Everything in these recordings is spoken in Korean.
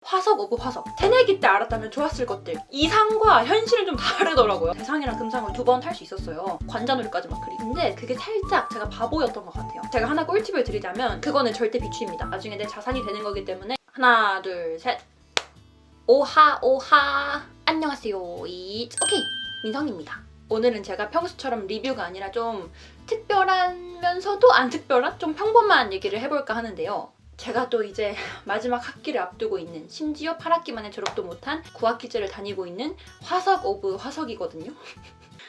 화석 오브 화석. 새내기 때 알았다면 좋았을 것들. 이상과 현실은 좀 다르더라고요. 대상이랑 금상을 2번 탈 수 있었어요. 관자놀이까지 막 그리고. 근데 그게 살짝 제가 바보였던 것 같아요. 제가 하나 꿀팁을 드리자면 그거는 절대 비추입니다. 나중에 내 자산이 되는 거기 때문에. 하나 둘 셋. 오하 오하. 안녕하세요. 오케이. 민성입니다. 오늘은 제가 평소처럼 리뷰가 아니라 좀 특별하면서도 안 특별한 좀 평범한 얘기를 해볼까 하는데요. 제가 또 이제 마지막 학기를 앞두고 있는, 심지어 8학기 만에 졸업도 못한 9학기째를 다니고 있는 화석 오브 화석이거든요.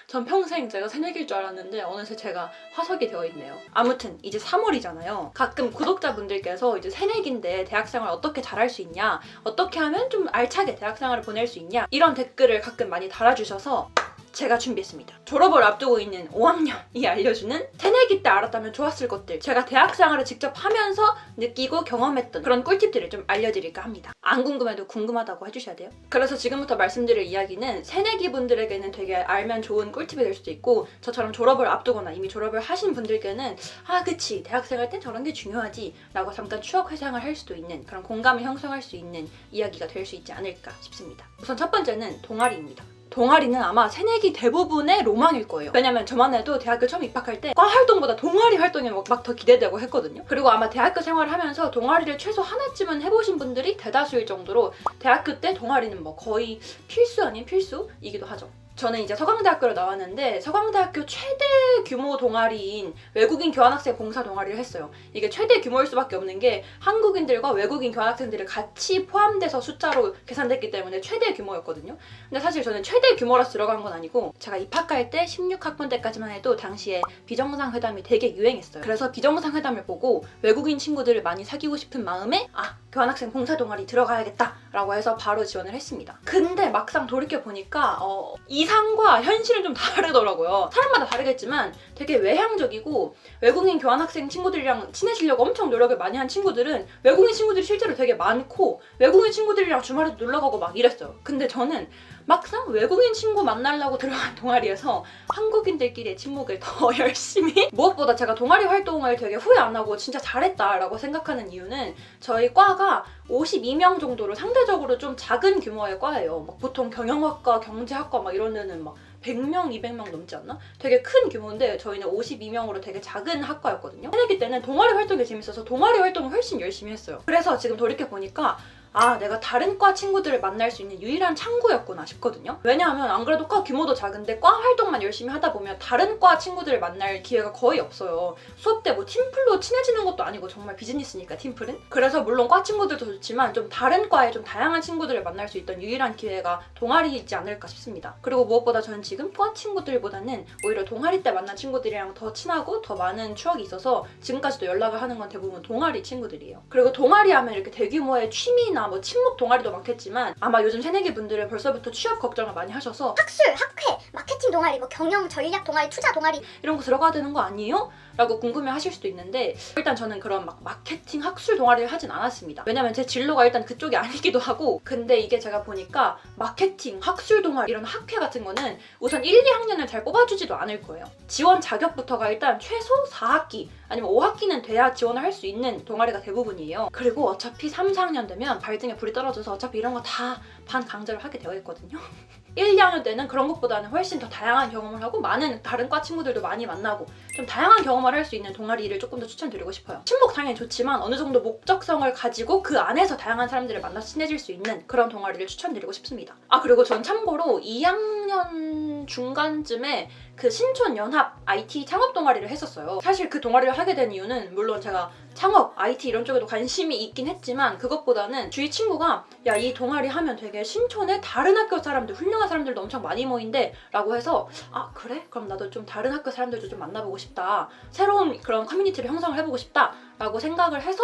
전 평생 제가 새내기일 줄 알았는데 어느새 제가 화석이 되어 있네요. 아무튼 이제 3월이잖아요. 가끔 구독자분들께서 이제 새내기인데 대학생활 어떻게 잘할 수 있냐, 어떻게 하면 좀 알차게 대학생활을 보낼 수 있냐, 이런 댓글을 가끔 많이 달아주셔서 제가 준비했습니다. 졸업을 앞두고 있는 5학년이 알려주는 새내기 때 알았다면 좋았을 것들, 제가 대학생활을 직접 하면서 느끼고 경험했던 그런 꿀팁들을 좀 알려드릴까 합니다. 안 궁금해도 궁금하다고 해주셔야 돼요. 그래서 지금부터 말씀드릴 이야기는 새내기 분들에게는 되게 알면 좋은 꿀팁이 될 수도 있고, 저처럼 졸업을 앞두거나 이미 졸업을 하신 분들께는 아 그치, 대학생활 땐 저런 게 중요하지 라고 잠깐 추억 회상을 할 수도 있는, 그런 공감을 형성할 수 있는 이야기가 될 수 있지 않을까 싶습니다. 우선 첫 번째는 동아리입니다. 동아리는 아마 새내기 대부분의 로망일 거예요. 왜냐면 저만 해도 대학교 처음 입학할 때 과 활동보다 동아리 활동이 막 더 기대되고 했거든요. 그리고 아마 대학교 생활을 하면서 동아리를 최소 하나쯤은 해보신 분들이 대다수일 정도로 대학교 때 동아리는 뭐 거의 필수 아닌 필수이기도 하죠. 저는 이제 서강대학교를 나왔는데 서강대학교 최대 규모 동아리인 외국인 교환학생 봉사 동아리를 했어요. 이게 최대 규모일 수밖에 없는 게 한국인들과 외국인 교환학생들이 같이 포함돼서 숫자로 계산됐기 때문에 최대 규모였거든요. 근데 사실 저는 최대 규모라서 들어간 건 아니고, 제가 입학할 때 16학번 때까지만 해도 당시에 비정상회담이 되게 유행했어요. 그래서 비정상회담을 보고 외국인 친구들을 많이 사귀고 싶은 마음에 교환학생 봉사 동아리 들어가야겠다 라고 해서 바로 지원을 했습니다. 근데 막상 돌이켜보니까 이상과 현실은 좀 다르더라고요. 사람마다 다르겠지만 되게 외향적이고, 외국인 교환학생 친구들이랑 친해지려고 엄청 노력을 많이 한 친구들은 외국인 친구들이 실제로 되게 많고 외국인 친구들이랑 주말에도 놀러가고 막 이랬어요. 근데 저는 막상 외국인 친구 만나려고 들어간 동아리에서 한국인들끼리의 친목을 더 열심히, 무엇보다 제가 동아리 활동을 되게 후회 안 하고 진짜 잘했다라고 생각하는 이유는 저희 과가 52명 정도로 상대적으로 좀 작은 규모의 과예요. 막 보통 경영학과, 경제학과 막 이런 데는 막 100명, 200명 넘지 않나? 되게 큰 규모인데 저희는 52명으로 되게 작은 학과였거든요. 새내기 때는 동아리 활동이 재밌어서 동아리 활동을 훨씬 열심히 했어요. 그래서 지금 돌이켜보니까 내가 다른 과 친구들을 만날 수 있는 유일한 창구였구나 싶거든요. 왜냐하면 안 그래도 과 규모도 작은데 과 활동만 열심히 하다 보면 다른 과 친구들을 만날 기회가 거의 없어요. 수업 때 뭐 팀플로 친해지는 것도 아니고 정말 비즈니스니까 팀플은. 그래서 물론 과 친구들도 좋지만 좀 다른 과의 좀 다양한 친구들을 만날 수 있던 유일한 기회가 동아리이지 않을까 싶습니다. 그리고 무엇보다 저는 지금 과 친구들보다는 오히려 동아리 때 만난 친구들이랑 더 친하고 더 많은 추억이 있어서 지금까지도 연락을 하는 건 대부분 동아리 친구들이에요. 그리고 동아리 하면 이렇게 대규모의 취미나 뭐 친목 동아리도 많겠지만 아마 요즘 새내기 분들은 벌써부터 취업 걱정을 많이 하셔서 학술, 학회, 마케팅 동아리, 뭐 경영, 전략 동아리, 투자 동아리 이런 거 들어가야 되는 거 아니에요? 라고 궁금해 하실 수도 있는데, 일단 저는 그런 막 마케팅, 학술 동아리를 하진 않았습니다. 왜냐면 제 진로가 일단 그쪽이 아니기도 하고, 근데 이게 제가 보니까 마케팅, 학술 동아리, 이런 학회 같은 거는 우선 1, 2학년을 잘 뽑아주지도 않을 거예요. 지원 자격부터가 일단 최소 4학기 아니면 5학기는 돼야 지원을 할 수 있는 동아리가 대부분이에요. 그리고 어차피 3, 4학년 되면 발등에 불이 떨어져서 어차피 이런 거 다 반강제로 하게 되어 있거든요. 1, 2학년 때는 그런 것보다는 훨씬 더 다양한 경험을 하고 많은 다른 과 친구들도 많이 만나고 좀 다양한 경험을 할 수 있는 동아리를 조금 더 추천드리고 싶어요. 친목 당연히 좋지만 어느 정도 목적성을 가지고 그 안에서 다양한 사람들을 만나서 친해질 수 있는 그런 동아리를 추천드리고 싶습니다. 그리고 전 참고로 2학년 중간쯤에 그 신촌 연합 IT 창업 동아리를 했었어요. 사실 그 동아리를 하게 된 이유는 물론 제가 창업, IT 이런 쪽에도 관심이 있긴 했지만 그것보다는 주위 친구가 야, 이 동아리 하면 되게 신촌에 다른 학교 사람들, 훌륭한 사람들도 엄청 많이 모인대 라고 해서 그래? 그럼 나도 좀 다른 학교 사람들도 좀 만나보고 싶다, 새로운 그런 커뮤니티를 형성을 해보고 싶다 라고 생각을 해서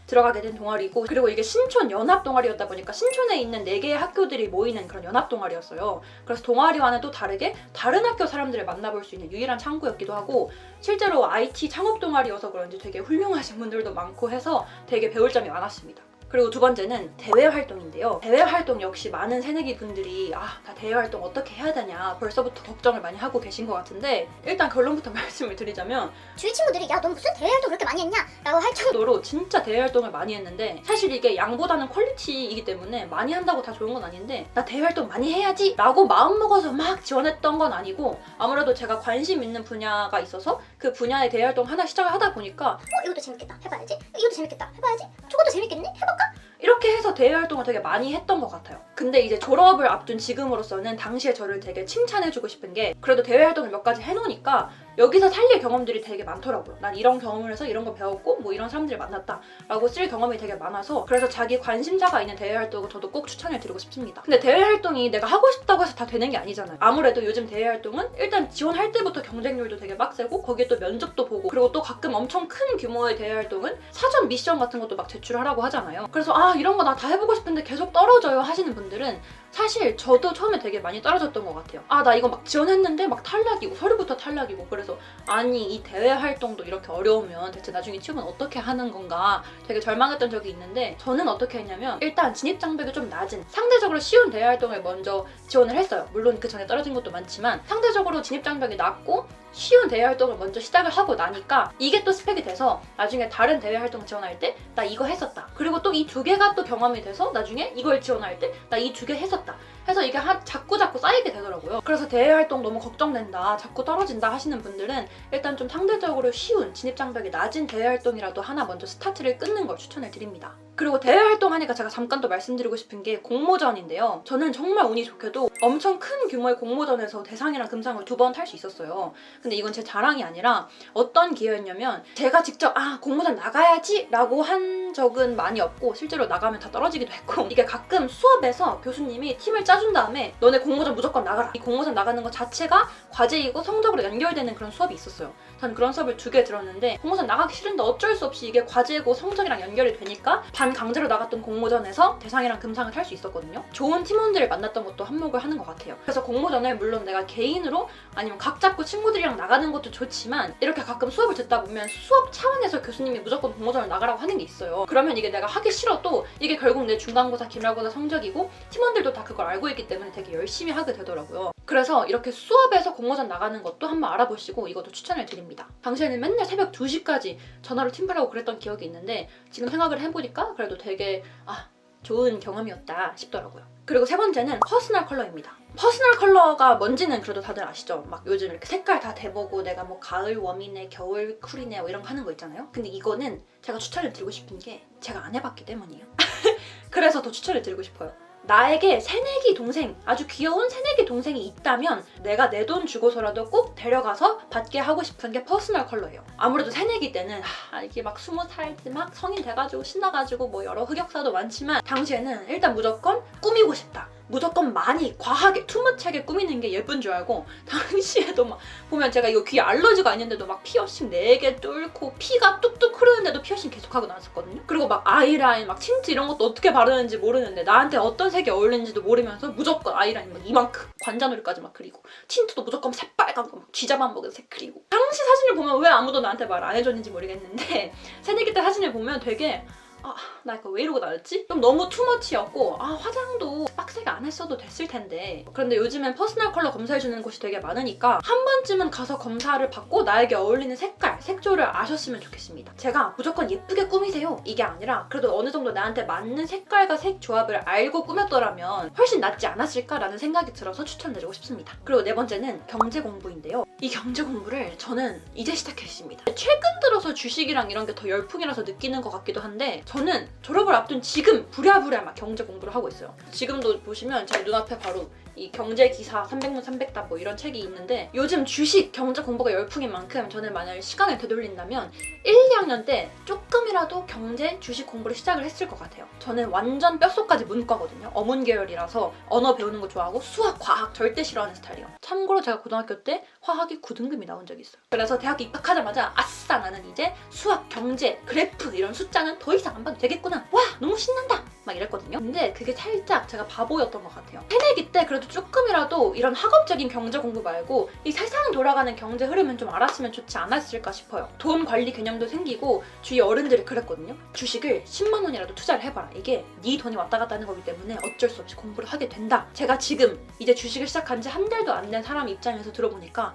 들어가게 된 동아리고, 그리고 이게 신촌 연합 동아리였다 보니까 신촌에 있는 4개의 학교들이 모이는 그런 연합 동아리였어요. 그래서 동아리와는 또 다르게 다른 학교 사람들을 만나볼 수 있는 유일한 창구였기도 하고, 실제로 IT 창업 동아리여서 그런지 되게 훌륭하신 분들도 많고 해서 되게 배울 점이 많았습니다. 그리고 두 번째는 대외 활동인데요. 대외 활동 역시 많은 새내기 분들이 나 대외 활동 어떻게 해야 되냐 벌써부터 걱정을 많이 하고 계신 것 같은데, 일단 결론부터 말씀을 드리자면 주위 친구들이 야, 넌 무슨 대외활동 그렇게 많이 했냐? 라고 할 정도. 정도로 진짜 대외 활동을 많이 했는데, 사실 이게 양보다는 퀄리티이기 때문에 많이 한다고 다 좋은 건 아닌데, 나 대외 활동 많이 해야지 라고 마음먹어서 막 지원했던 건 아니고, 아무래도 제가 관심 있는 분야가 있어서 그 분야의 대외 활동 하나 시작을 하다 보니까 이것도 재밌겠다. 해봐야지. 이것도 재밌겠다. 해봐야지. 저것도 재밌겠네? 해볼까? 이렇게 해서 대외 활동을 되게 많이 했던 것 같아요. 근데 이제 졸업을 앞둔 지금으로서는 당시에 저를 되게 칭찬해주고 싶은 게, 그래도 대외 활동을 몇 가지 해놓으니까 여기서 살릴 경험들이 되게 많더라고요. 난 이런 경험을 해서 이런 거 배웠고 뭐 이런 사람들을 만났다 라고 쓸 경험이 되게 많아서, 그래서 자기 관심사가 있는 대외 활동을 저도 꼭 추천을 드리고 싶습니다. 근데 대외 활동이 내가 하고 싶다고 해서 다 되는 게 아니잖아요. 아무래도 요즘 대외 활동은 일단 지원할 때부터 경쟁률도 되게 빡세고, 거기에 또 면접도 보고, 그리고 또 가끔 엄청 큰 규모의 대외 활동은 사전 미션 같은 것도 막 제출하라고 하잖아요. 그래서 이런 거 나 다 해보고 싶은데 계속 떨어져요 하시는 분들은, 사실 저도 처음에 되게 많이 떨어졌던 것 같아요. 나 이거 막 지원했는데 막 탈락이고 서류부터 탈락이고, 그래서 아니 이 대외 활동도 이렇게 어려우면 대체 나중에 취업은 어떻게 하는 건가 되게 절망했던 적이 있는데, 저는 어떻게 했냐면 일단 진입 장벽이 좀 낮은 상대적으로 쉬운 대외 활동을 먼저 지원을 했어요. 물론 그 전에 떨어진 것도 많지만 상대적으로 진입 장벽이 낮고 쉬운 대외 활동을 먼저 시작을 하고 나니까 이게 또 스펙이 돼서 나중에 다른 대외 활동 지원할 때 나 이거 했었다, 그리고 또 이 두 개가 또 경험이 돼서 나중에 이걸 지원할 때 나 이 두 개 했었다 해서 이게 자꾸 쌓이게 되더라고요. 그래서 대외 활동 너무 걱정된다, 자꾸 떨어진다 하시는 분들은 일단 좀 상대적으로 쉬운 진입 장벽이 낮은 대외 활동이라도 하나 먼저 스타트를 끊는 걸 추천을 드립니다. 그리고 대외 활동하니까 제가 잠깐 또 말씀드리고 싶은 게 공모전인데요. 저는 정말 운이 좋게도 엄청 큰 규모의 공모전에서 대상이랑 금상을 2번 탈 수 있었어요. 근데 이건 제 자랑이 아니라 어떤 기회였냐면, 제가 직접 공모전 나가야지 라고 한 적은 많이 없고, 실제로 나가면 다 떨어지기도 했고, 이게 가끔 수업에서 교수님이 팀을 짜준 다음에 너네 공모전 무조건 나가라, 이 공모전 나가는 것 자체가 과제이고 성적으로 연결되는 그런 수업이 있었어요. 전 그런 수업을 2개 들었는데, 공모전 나가기 싫은데 어쩔 수 없이 이게 과제고 성적이랑 연결이 되니까 반강제로 나갔던 공모전에서 대상이랑 금상을 탈 수 있었거든요. 좋은 팀원들을 만났던 것도 한몫을 하는 것 같아요. 그래서 공모전에 물론 내가 개인으로 아니면 각 잡고 친구들이랑 나가는 것도 좋지만, 이렇게 가끔 수업을 듣다 보면 수업 차원에서 교수님이 무조건 공모전을 나가라고 하는 게 있어요. 그러면 이게 내가 하기 싫어도 이게 결국 내 중간고사, 기말고사 성적이고 팀원들도 다 그걸 알고 있기 때문에 되게 열심히 하게 되더라고요. 그래서 이렇게 수업에서 공모전 나가는 것도 한번 알아보시고 이것도 추천을 드립니다. 당시에는 맨날 새벽 2시까지 전화로 팀플하고 그랬던 기억이 있는데, 지금 생각을 해보니까 그래도 되게 좋은 경험이었다 싶더라고요. 그리고 세 번째는 퍼스널 컬러입니다. 퍼스널 컬러가 뭔지는 그래도 다들 아시죠? 막 요즘 이렇게 색깔 다 대보고 내가 뭐 가을 웜이네, 겨울 쿨이네 뭐 이런 거 하는 거 있잖아요. 근데 이거는 제가 추천을 드리고 싶은 게 제가 안 해봤기 때문이에요. 그래서 더 추천을 드리고 싶어요. 나에게 새내기 동생, 아주 귀여운 새내기 동생이 있다면 내가 내 돈 주고서라도 꼭 데려가서 받게 하고 싶은 게 퍼스널 컬러예요. 아무래도 새내기 때는 이게 막 20살 막 성인 돼가지고 신나가지고 뭐 여러 흑역사도 많지만, 당시에는 일단 무조건 꾸미고 싶다, 무조건 많이 과하게 투머치하게 꾸미는 게 예쁜 줄 알고, 당시에도 막 보면 제가 이거 귀 알러지가 아닌데도 막 피어싱 4개 뚫고 피가 뚝뚝 흐르는데도 피어싱 계속하고 나왔었거든요. 그리고 막 아이라인, 막 틴트 이런 것도 어떻게 바르는지 모르는데 나한테 어떤 색이 어울리는지도 모르면서 무조건 아이라인 막 이만큼 관자놀이까지 막 그리고, 틴트도 무조건 새빨간 거 막 쥐자만 먹은 색 그리고. 당시 사진을 보면 왜 아무도 나한테 말 안 해줬는지 모르겠는데, 새내기 때 사진을 보면 되게 나 이거 왜 이러고 다녔지? 좀 너무 투머치였고, 화장도 빡세게 안 했어도 됐을 텐데. 그런데 요즘엔 퍼스널 컬러 검사해주는 곳이 되게 많으니까 한 번쯤은 가서 검사를 받고 나에게 어울리는 색깔, 색조를 아셨으면 좋겠습니다. 제가 무조건 예쁘게 꾸미세요 이게 아니라, 그래도 어느 정도 나한테 맞는 색깔과 색 조합을 알고 꾸몄더라면 훨씬 낫지 않았을까라는 생각이 들어서 추천드리고 싶습니다. 그리고 네 번째는 경제 공부인데요. 이 경제 공부를 저는 이제 시작했습니다. 최근 들어서 주식이랑 이런 게 더 열풍이라서 느끼는 것 같기도 한데, 저는 졸업을 앞둔 지금 부랴부랴 막 경제 공부를 하고 있어요. 지금도 보시면 제 눈앞에 바로 이 경제기사 300문 300답 뭐 이런 책이 있는데, 요즘 주식 경제 공부가 열풍인 만큼 저는 만약 시간을 되돌린다면 1, 2학년 때 조금이라도 경제, 주식 공부를 시작을 했을 것 같아요. 저는 완전 뼛속까지 문과거든요. 어문 계열이라서 언어 배우는 거 좋아하고 수학, 과학 절대 싫어하는 스타일이에요. 참고로 제가 고등학교 때 화학이 9등급이 나온 적이 있어요. 그래서 대학교 입학하자마자 아싸, 나는 이제 수학, 경제, 그래프 이런 숫자는 더 이상 안 봐도 되겠구나, 와 너무 신난다 막 이랬거든요. 근데 그게 살짝 제가 바보였던 것 같아요. 새내기 때 그래도 조금이라도 이런 학업적인 경제 공부 말고 이 세상 돌아가는 경제 흐름은 좀 알았으면 좋지 않았을까 싶어요. 돈 관리 개념도 생기고 주위 어른들이 그랬거든요. 주식을 10만 원이라도 투자를 해봐라. 이게 네 돈이 왔다 갔다 하는 거기 때문에 어쩔 수 없이 공부를 하게 된다. 제가 지금 이제 주식을 시작한 지 한 달도 안 된 사람 입장에서 들어보니까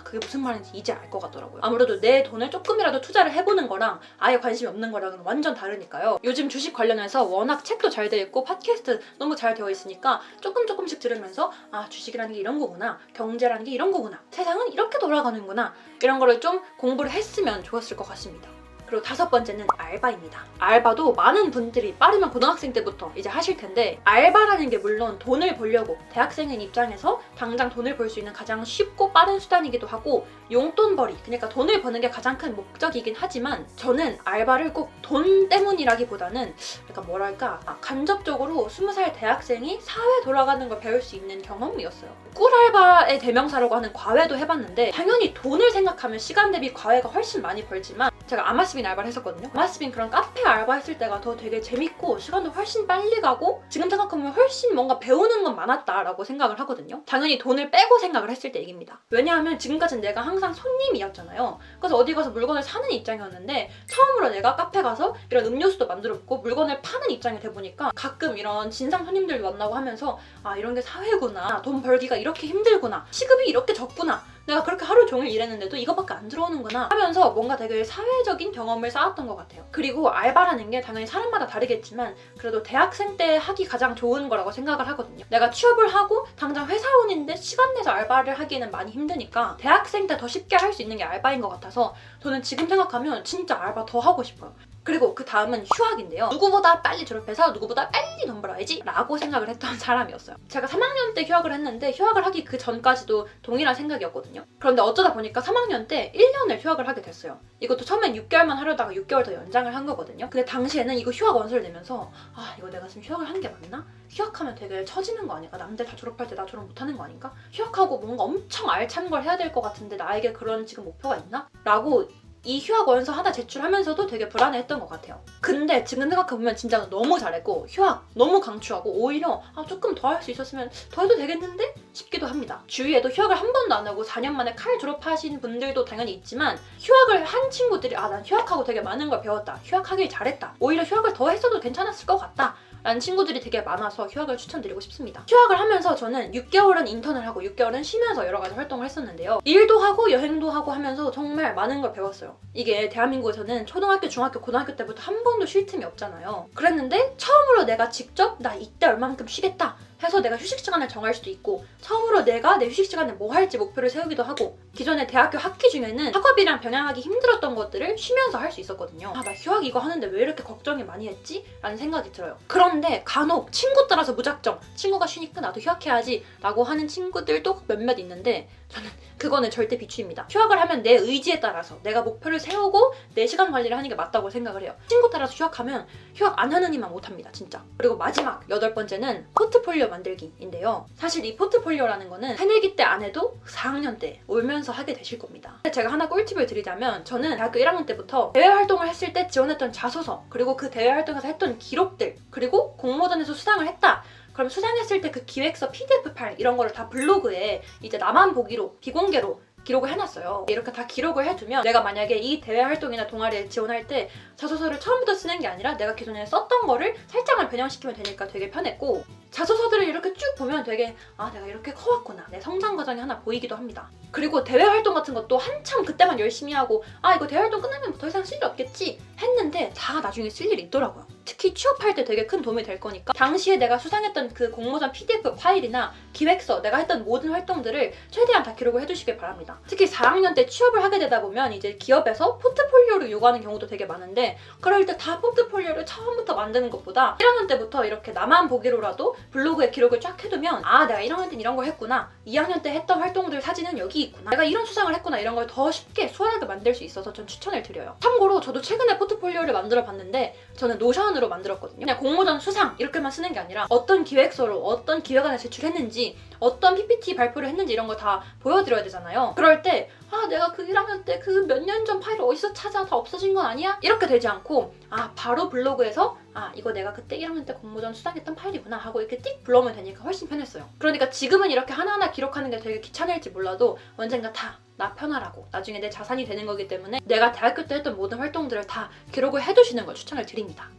그게 무슨 말인지 이제 알 것 같더라고요. 아무래도 내 돈을 조금이라도 투자를 해보는 거랑 아예 관심이 없는 거랑은 완전 다르니까요. 요즘 주식 관련해서 워낙 책도 잘 돼 있고 팟캐스트 너무 잘 되어 있으니까 조금씩 들으면서 주식이라는 게 이런 거구나, 경제라는 게 이런 거구나, 세상은 이렇게 돌아가는구나, 이런 거를 좀 공부를 했으면 좋았을 것 같습니다. 그리고 5번째는 알바입니다. 알바도 많은 분들이 빠르면 고등학생 때부터 이제 하실 텐데, 알바라는 게 물론 돈을 벌려고 대학생인 입장에서 당장 돈을 벌 수 있는 가장 쉽고 빠른 수단이기도 하고 용돈벌이, 그러니까 돈을 버는 게 가장 큰 목적이긴 하지만 저는 알바를 꼭 돈 때문이라기보다는 약간 뭐랄까 간접적으로 20살 대학생이 사회 돌아가는 걸 배울 수 있는 경험이었어요. 꿀알바의 대명사라고 하는 과외도 해봤는데 당연히 돈을 생각하면 시간 대비 과외가 훨씬 많이 벌지만 제가 아마스빈 알바를 했었거든요. 아마스빈 그런 카페 알바했을 때가 더 되게 재밌고 시간도 훨씬 빨리 가고 지금 생각하면 훨씬 뭔가 배우는 건 많았다라고 생각을 하거든요. 당연히 돈을 빼고 생각을 했을 때 얘기입니다. 왜냐하면 지금까지는 내가 항상 손님이었잖아요. 그래서 어디 가서 물건을 사는 입장이었는데 처음으로 내가 카페 가서 이런 음료수도 만들었고 물건을 파는 입장이 돼보니까 가끔 이런 진상 손님들 만나고 하면서 이런 게 사회구나, 돈 벌기가 이렇게 힘들구나, 시급이 이렇게 적구나, 내가 그렇게 하루 종일 일했는데도 이거밖에 안 들어오는구나 하면서 뭔가 되게 사회적인 경험을 쌓았던 것 같아요. 그리고 알바라는 게 당연히 사람마다 다르겠지만 그래도 대학생 때 하기 가장 좋은 거라고 생각을 하거든요. 내가 취업을 하고 당장 회사원인데 시간 내서 알바를 하기에는 많이 힘드니까 대학생 때 더 쉽게 할 수 있는 게 알바인 것 같아서 저는 지금 생각하면 진짜 알바 더 하고 싶어요. 그리고 그 다음은 휴학인데요. 누구보다 빨리 졸업해서 누구보다 빨리 돈 벌어야지 라고 생각을 했던 사람이었어요. 제가 3학년 때 휴학을 했는데 휴학을 하기 그 전까지도 동일한 생각이었거든요. 그런데 어쩌다 보니까 3학년 때 1년을 휴학을 하게 됐어요. 이것도 처음엔 6개월만 하려다가 6개월 더 연장을 한 거거든요. 근데 당시에는 이거 휴학 원서를 내면서 이거 내가 지금 휴학을 하는 게 맞나? 휴학하면 되게 처지는 거 아닐까? 남들 다 졸업할 때 나 졸업 못하는 거 아닌가? 휴학하고 뭔가 엄청 알찬 걸 해야 될 것 같은데 나에게 그런 지금 목표가 있나? 라고 이 휴학 원서 하나 제출하면서도 되게 불안해했던 것 같아요. 근데 지금 생각해보면 진짜 너무 잘했고 휴학 너무 강추하고 오히려 조금 더 할 수 있었으면 더 해도 되겠는데? 싶기도 합니다. 주위에도 휴학을 한 번도 안 하고 4년 만에 칼 졸업하신 분들도 당연히 있지만 휴학을 한 친구들이 난 휴학하고 되게 많은 걸 배웠다, 휴학하길 잘했다, 오히려 휴학을 더 했어도 괜찮았을 것 같다 라는 친구들이 되게 많아서 휴학을 추천드리고 싶습니다. 휴학을 하면서 저는 6개월은 인턴을 하고 6개월은 쉬면서 여러 가지 활동을 했었는데요. 일도 하고 여행도 하고 하면서 정말 많은 걸 배웠어요. 이게 대한민국에서는 초등학교, 중학교, 고등학교 때부터 한 번도 쉴 틈이 없잖아요. 그랬는데 처음으로 내가 직접 나 이때 얼만큼 쉬겠다 해서 내가 휴식 시간을 정할 수도 있고 처음으로 내가 내 휴식 시간에 뭐 할지 목표를 세우기도 하고 기존에 대학교 학기 중에는 학업이랑 병행하기 힘들었던 것들을 쉬면서 할 수 있었거든요. 나 휴학 이거 하는데 왜 이렇게 걱정이 많이 했지? 라는 생각이 들어요. 그런데 간혹 친구 따라서 무작정 친구가 쉬니까 나도 휴학해야지 라고 하는 친구들도 몇몇 있는데 저는 그거는 절대 비추입니다. 휴학을 하면 내 의지에 따라서 내가 목표를 세우고 내 시간 관리를 하는 게 맞다고 생각을 해요. 친구 따라서 휴학하면 휴학 안 하는 이만 못합니다, 진짜. 그리고 마지막 8번째는 포트폴리오 만들기인데요. 사실 이 포트폴리오라는 거는 새내기 때 안 해도 4학년 때 오면서 하게 되실 겁니다. 제가 하나 꿀팁을 드리자면 저는 대학교 1학년 때부터 대외 활동을 했을 때 지원했던 자소서, 그리고 그 대외 활동에서 했던 기록들, 그리고 공모전에서 수상을 했다. 그럼 수상했을 때 그 기획서 PDF 파일 이런 거를 다 블로그에 이제 나만 보기로 비공개로 기록을 해놨어요. 이렇게 다 기록을 해두면 내가 만약에 이 대외 활동이나 동아리에 지원할 때 자소서를 처음부터 쓰는 게 아니라 내가 기존에 썼던 거를 살짝만 변형시키면 되니까 되게 편했고 자소서들을 이렇게 쭉 보면 되게 내가 이렇게 커왔구나, 내 성장 과정이 하나 보이기도 합니다. 그리고 대외 활동 같은 것도 한참 그때만 열심히 하고 이거 대외 활동 끝나면 더 이상 쓸 일 없겠지 했는데 다 나중에 쓸 일이 있더라고요. 특히 취업할 때 되게 큰 도움이 될 거니까 당시에 내가 수상했던 그 공모전 PDF 파일이나 기획서, 내가 했던 모든 활동들을 최대한 다 기록을 해두시길 바랍니다. 특히 4학년 때 취업을 하게 되다 보면 이제 기업에서 포트폴리오를 요구하는 경우도 되게 많은데 그럴 때 다 포트폴리오를 처음부터 만드는 것보다 1학년 때부터 이렇게 나만 보기로라도 블로그에 기록을 쫙 해두면 내가 1학년 때 이런 걸 했구나, 2학년 때 했던 활동들 사진은 여기 있구나, 내가 이런 수상을 했구나, 이런 걸 더 쉽게 수월하게 만들 수 있어서 전 추천을 드려요. 참고로 저도 최근에 포트폴리오를 만들어 봤는데 저는 노션으로 기준으로 만들었거든요. 그냥 공모전 수상 이렇게만 쓰는 게 아니라 어떤 기획서로 어떤 기획안을 제출했는지 어떤 PPT 발표를 했는지 이런 거 다 보여드려야 되잖아요. 그럴 때 내가 그 1학년 때 그 몇 년 전 파일을 어디서 찾아? 다 없어진 거 아니야? 이렇게 되지 않고 바로 블로그에서 이거 내가 그때 1학년 때 공모전 수상했던 파일이구나 하고 이렇게 띡 불러오면 되니까 훨씬 편했어요. 그러니까 지금은 이렇게 하나하나 기록하는 게 되게 귀찮을지 몰라도 언젠가 다 나 편하라고 나중에 내 자산이 되는 거기 때문에 내가 대학교 때 했던 모든 활동들을 다 기록을 해두시는 걸 추천을 드립니다.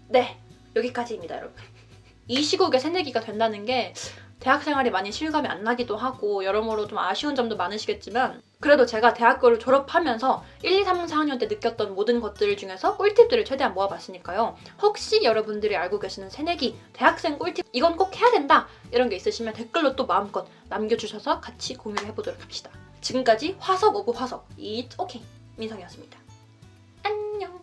네, 여기까지입니다, 여러분. 이 시국에 새내기가 된다는 게 대학 생활이 많이 실감이 안 나기도 하고 여러모로 좀 아쉬운 점도 많으시겠지만 그래도 제가 대학교를 졸업하면서 1, 2, 3, 4학년 때 느꼈던 모든 것들 중에서 꿀팁들을 최대한 모아봤으니까요. 혹시 여러분들이 알고 계시는 새내기, 대학생 꿀팁 이건 꼭 해야 된다 이런 게 있으시면 댓글로 또 마음껏 남겨주셔서 같이 공유를 해보도록 합시다. 지금까지 화석 오브 화석 It's OK 민성이었습니다. 안녕.